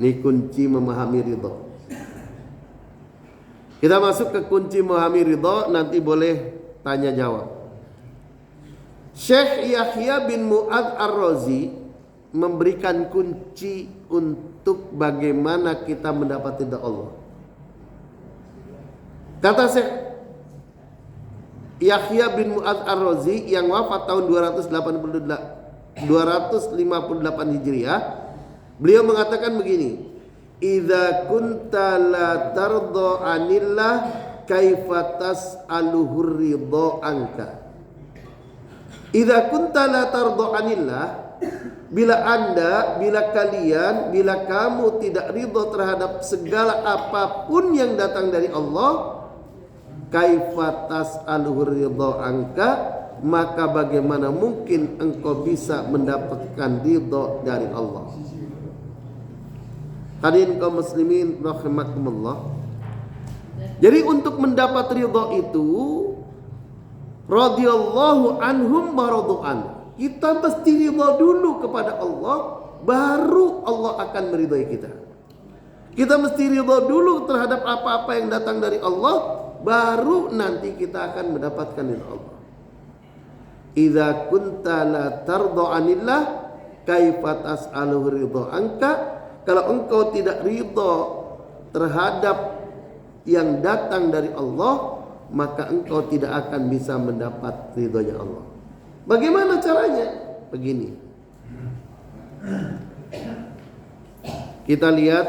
Ini kunci memahami ridho. Kita masuk ke kunci memahami ridho, nanti boleh tanya jawab. Syekh Yahya bin Mu'adz Ar-Razi memberikan kunci untuk bagaimana kita mendapat ridha Allah. Kata Syekh Yahya bin Mu'adz Ar-Razi yang wafat tahun 258 Hijriah, beliau mengatakan begini: idza kunta la tarda anillah kaifa tas'aluhur ridha anka. Idza kunta la tarda anillah, bila kamu tidak ridha terhadap segala apapun yang datang dari Allah, kaifa tas'aluhur ridha anka, maka bagaimana mungkin engkau bisa mendapatkan ridha dari Allah. Hadirin kaum muslimin rahimakumullah. Jadi untuk mendapat ridha itu, radhiyallahu anhum wa radu'an, kita mesti ridha dulu kepada Allah, baru Allah akan meridhai kita. Kita mesti ridha dulu terhadap apa-apa yang datang dari Allah, baru nanti kita akan mendapatkan ridha Allah. Idza kunta la tarda anillah kaifa tas'aluhu ridha anka, kalau engkau tidak ridha terhadap yang datang dari Allah, maka engkau tidak akan bisa mendapat ridhonya Allah. Bagaimana caranya? Begini. Kita lihat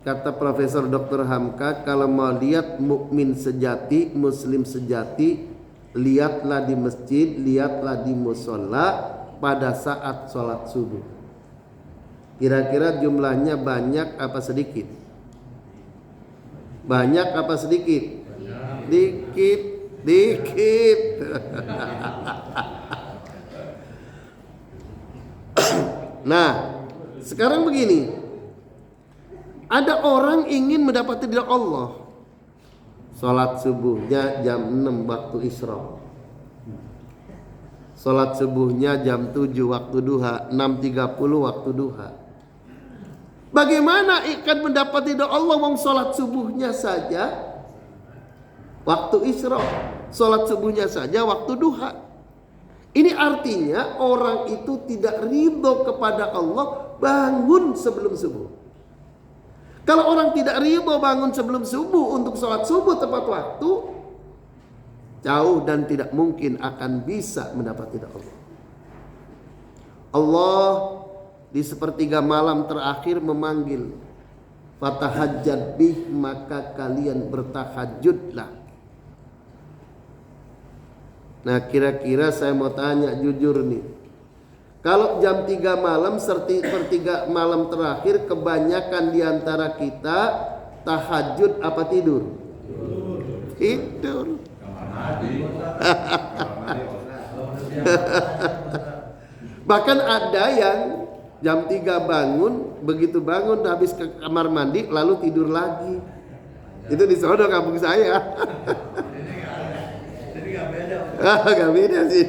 kata Profesor Dr. Hamka, kalau mau lihat mukmin sejati, muslim sejati, lihatlah di masjid, lihatlah di mushola pada saat sholat subuh. Kira-kira jumlahnya banyak apa sedikit? Banyak apa sedikit? Dikit. Nah, sekarang begini. Ada orang ingin mendapati ridha Allah. Salat subuhnya jam 6 waktu isyraq. Salat subuhnya jam 7 waktu duha, 6.30 waktu duha. Bagaimana akan mendapati ridha Allah wong salat subuhnya saja waktu isyraq, salat subuhnya saja waktu duha? Ini artinya orang itu tidak ridho kepada Allah bangun sebelum subuh. Kalau orang tidak ridho bangun sebelum subuh untuk sholat subuh tepat waktu, jauh dan tidak mungkin akan bisa mendapat ridha Allah. Allah di sepertiga malam terakhir memanggil, fatahajjad bih, maka kalian bertahajudlah. Nah, kira-kira saya mau tanya jujur nih, kalau jam 3 malam, sepertiga malam terakhir, kebanyakan diantara kita tahajud apa tidur? Tidur. Bahkan ada yang jam 3 bangun, begitu bangun habis ke kamar mandi lalu tidur lagi. Itu di sono kampung saya. Gak beda sih.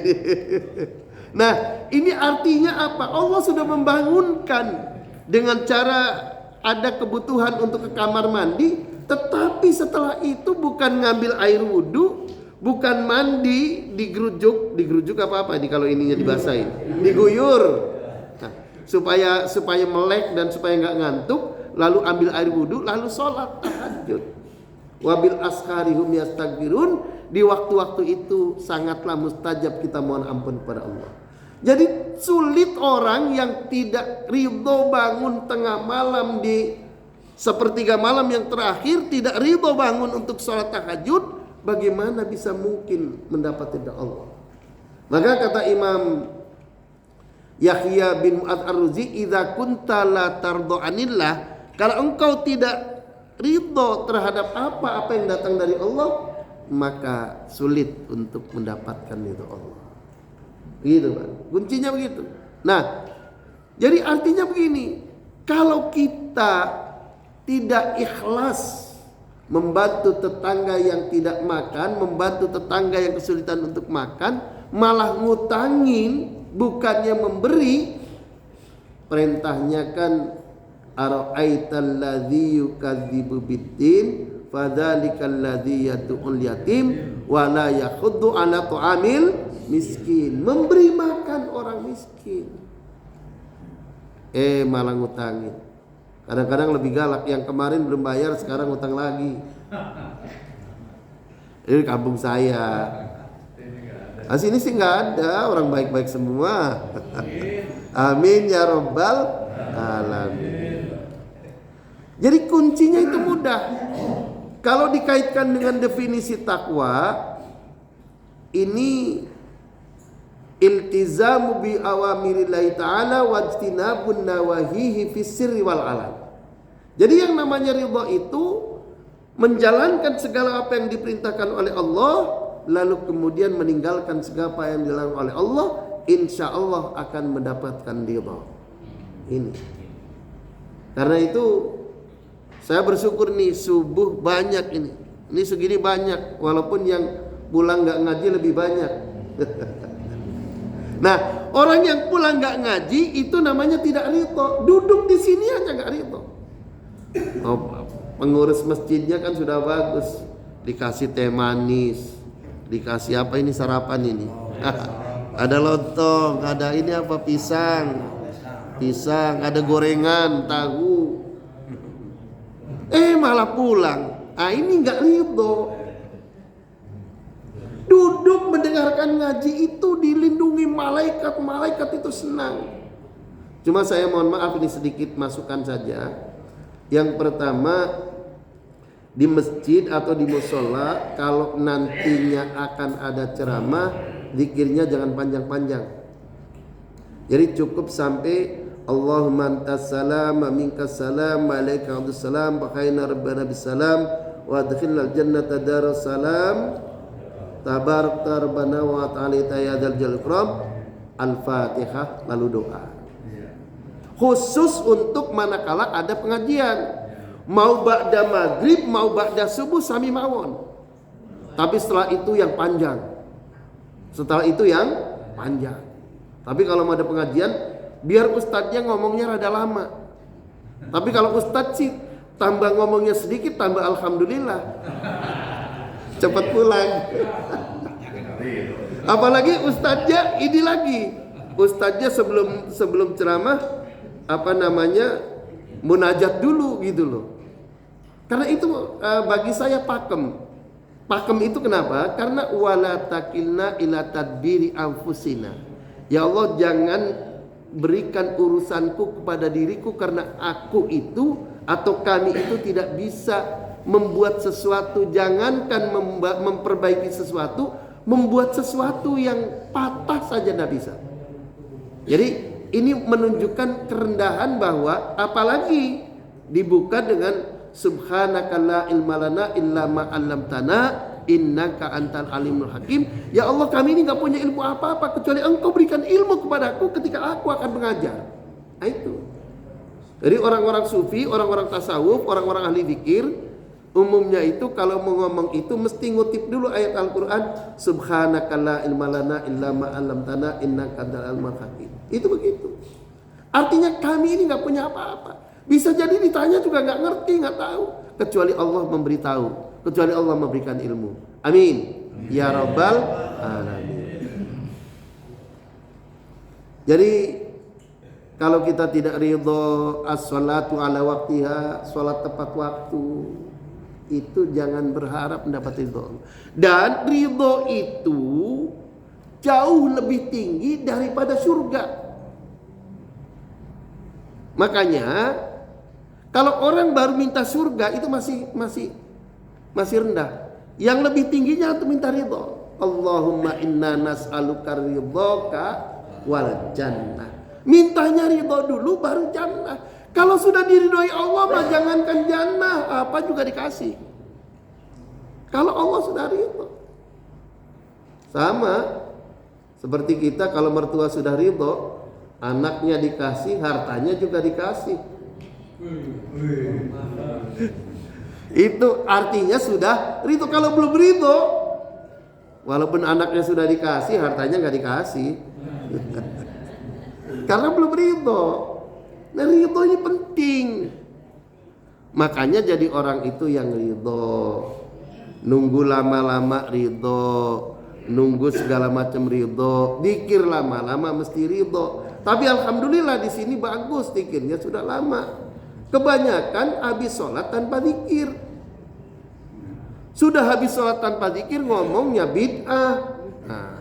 Nah, ini artinya apa? Allah sudah membangunkan dengan cara ada kebutuhan untuk ke kamar mandi, tetapi setelah itu bukan ngambil air wudhu, bukan mandi, digerujuk apa ini kalau ininya dibasahin, diguyur, nah, supaya melek dan supaya nggak ngantuk, lalu ambil air wudhu, lalu sholat tahajud. Wabil asharihum yastaghfirun, di waktu-waktu itu sangatlah mustajab kita mohon ampun kepada Allah. Jadi sulit orang yang tidak ridho bangun tengah malam di sepertiga malam yang terakhir, tidak ridho bangun untuk sholat tahajud, bagaimana bisa mungkin mendapat ridha Allah? Maka kata Imam Yahya bin Mu'adz Ar-Razi, idza kunta la tarda anillah, kalau engkau tidak ridho terhadap apa-apa yang datang dari Allah, maka sulit untuk mendapatkan ridha Allah. Begitu Pak, kuncinya begitu. Nah, jadi artinya begini, kalau kita tidak ikhlas membantu tetangga yang tidak makan, membantu tetangga yang kesulitan untuk makan, malah ngutangin bukannya memberi, perintahnya kan ara'aital ladzi yukadzibu biddin fadzalikal ladzi yad'ul yatim wa la yakhuddu 'ala ta'amil miskin. Memberi makan orang miskin. Malah ngutangin. Kadang-kadang lebih galak, yang kemarin belum bayar sekarang ngutang lagi. Ini kampung saya. Sini sih nggak ada, orang baik-baik semua. Amin ya rabbal alamin. Jadi kuncinya itu mudah. Kalau dikaitkan dengan definisi takwa, ini iltizamu bi awamirillahi ta'ala wajtinabun nawahihi fis sirri wal alam. Jadi yang namanya ridha itu menjalankan segala apa yang diperintahkan oleh Allah, lalu kemudian meninggalkan segala apa yang dilarang oleh Allah, insya Allah akan mendapatkan ridha. Ini. Karena itu saya bersyukur nih, subuh banyak ini. Ini segini banyak, walaupun yang pulang nggak ngaji lebih banyak. Nah, orang yang pulang nggak ngaji itu namanya tidak ridho. Duduk di sini aja nggak ridho. Pengurus masjidnya kan sudah bagus, dikasih teh manis, dikasih apa ini sarapan ini. Ada lontong, ada ini apa pisang, ada gorengan, tahu. Malah pulang. Ini nggak ridho. Duduk mendengarkan ngaji itu dilindungi malaikat itu senang. Cuma saya mohon maaf, ini sedikit masukan saja. Yang pertama, di masjid atau di musola kalau nantinya akan ada ceramah, zikirnya jangan panjang-panjang. Jadi cukup sampai Allahumma antas salam wa minkas salam wa alaika abdussalam wa khayna rabbana bisalam wa adkhilnal jannata darussalam tabarakta rabbana wa ta'ala ya dzal jalali ikram. Al-Fatihah lalu doa. Khusus untuk manakala ada pengajian. Mau ba'da maghrib, mau ba'da subuh sami mawon. Tapi setelah itu yang panjang. Tapi kalau mau ada pengajian, biar ustadznya ngomongnya rada lama. Tapi kalau ustadz sih tambah ngomongnya sedikit, tambah alhamdulillah. Cepat pulang. Apalagi ustadznya ini lagi. Ustadznya sebelum ceramah munajat dulu gitu loh. Karena itu bagi saya pakem. Pakem itu kenapa? Karena wala takilna ila tadbiri anfusina. Ya Allah, jangan berikan urusanku kepada diriku, karena aku itu atau kami itu tidak bisa membuat sesuatu. Jangankan memperbaiki sesuatu, membuat sesuatu yang patah saja tidak bisa. Jadi ini menunjukkan kerendahan, bahwa apalagi dibuka dengan subhanaka la ilma lana illa ma 'allamtana innaka antal alimul hakim. Ya Allah, kami ini enggak punya ilmu apa-apa kecuali Engkau berikan ilmu kepadaku ketika aku akan mengajar. Nah itu. Jadi orang-orang sufi, orang-orang tasawuf, orang-orang ahli zikir umumnya itu kalau mau ngomong itu mesti ngutip dulu ayat Al-Qur'an, subhanaka la ilma lana illa ma 'allamtana innaka antal alimul hakim. Itu begitu. Artinya kami ini nggak punya apa-apa. Bisa jadi ditanya juga nggak ngerti, nggak tahu. Kecuali Allah memberitahu, kecuali Allah memberikan ilmu. Amin. Ya Rabbal Alamin. Jadi kalau kita tidak ridho as-salatu ala waktiha, sholat tepat waktu, itu jangan berharap mendapat ridho. Dan ridho itu jauh lebih tinggi daripada surga. Makanya kalau orang baru minta surga itu masih rendah. Yang lebih tingginya untuk minta ridho. Allahumma inna nas'aluka ridhoka wal jannah. Mintanya ridho dulu baru jannah. Kalau sudah diridhoi Allah mah jangankan jannah, apa juga dikasih. Kalau Allah sudah ridho. Sama seperti kita, kalau mertua sudah ridho, anaknya dikasih, hartanya juga dikasih. Itu artinya sudah ridho. Kalau belum ridho, walaupun anaknya sudah dikasih, hartanya nggak dikasih. Karena belum ridho. Nah, ridho ini penting. Makanya jadi orang itu yang ridho, nunggu lama-lama ridho, nunggu segala macam ridho, dikir lama-lama mesti ridho. Tapi alhamdulillah di sini bagus, dikirnya sudah lama. Kebanyakan habis sholat tanpa dikir. Sudah habis sholat tanpa dikir ngomongnya bid'ah. Nah,